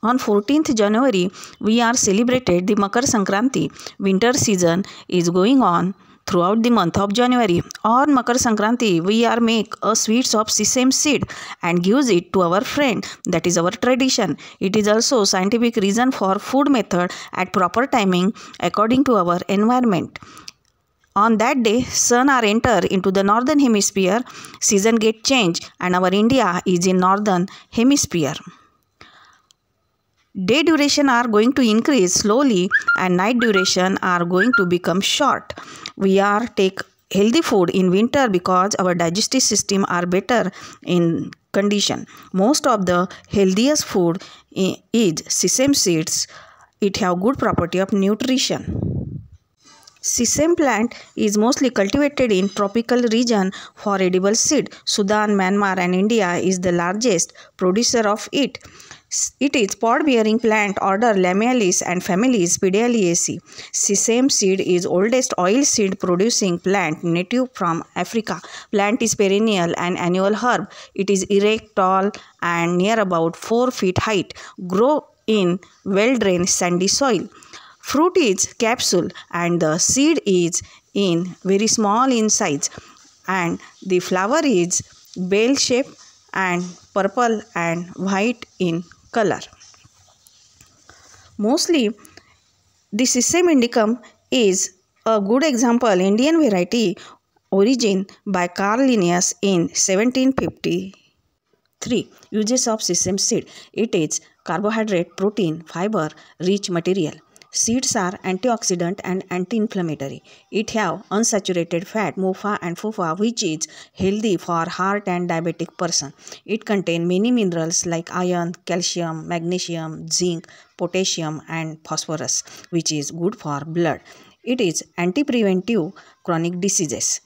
On 14th January, we are celebrated the Makar Sankranti. Winter season is going on throughout the month of January. On Makar Sankranti, we are make a sweets of sesame seed and gives it to our friend. That is our tradition. It is also scientific reason for food method at proper timing according to our environment. On that day, sun are enter into the northern hemisphere, season get changed, and our India is in northern hemisphere. Day duration are going to increase slowly and night duration are going to become short. We are take healthy food in winter because our digestive system are better in condition. Most of the healthiest food is sesame seeds. It have good property of nutrition. Sesame plant is mostly cultivated in tropical region for edible seed. Sudan, Myanmar and India is the largest producer of it. It is pod-bearing plant order Lamialis and family is Pidealiaceae. Sesame seed is oldest oil seed producing plant native from Africa. Plant is perennial and annual herb. It is erect, tall and near about 4 feet height. Grow in well-drained sandy soil. Fruit is capsule and the seed is in very small in size and the flower is bell shape and purple and white in color. Mostly the Sesame indicum is a good example Indian variety origin by Carl Linnaeus in 1753. Uses of sesame seed. It is carbohydrate, protein, fiber rich material. Seeds are antioxidant and anti-inflammatory. It have unsaturated fat, MOFA and FOFA, which is healthy for heart and diabetic person. It contains many minerals like iron, calcium, magnesium, zinc, potassium and phosphorus, which is good for blood. It is anti-preventive chronic diseases.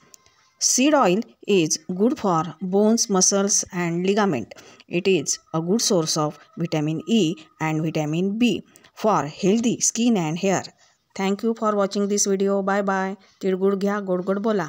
Seed oil is good for bones, muscles and ligament. It is a good source of vitamin E and vitamin B for healthy skin and hair. Thank you for watching this video. Bye bye. Tilgul घ्या, गोड गोड बोला.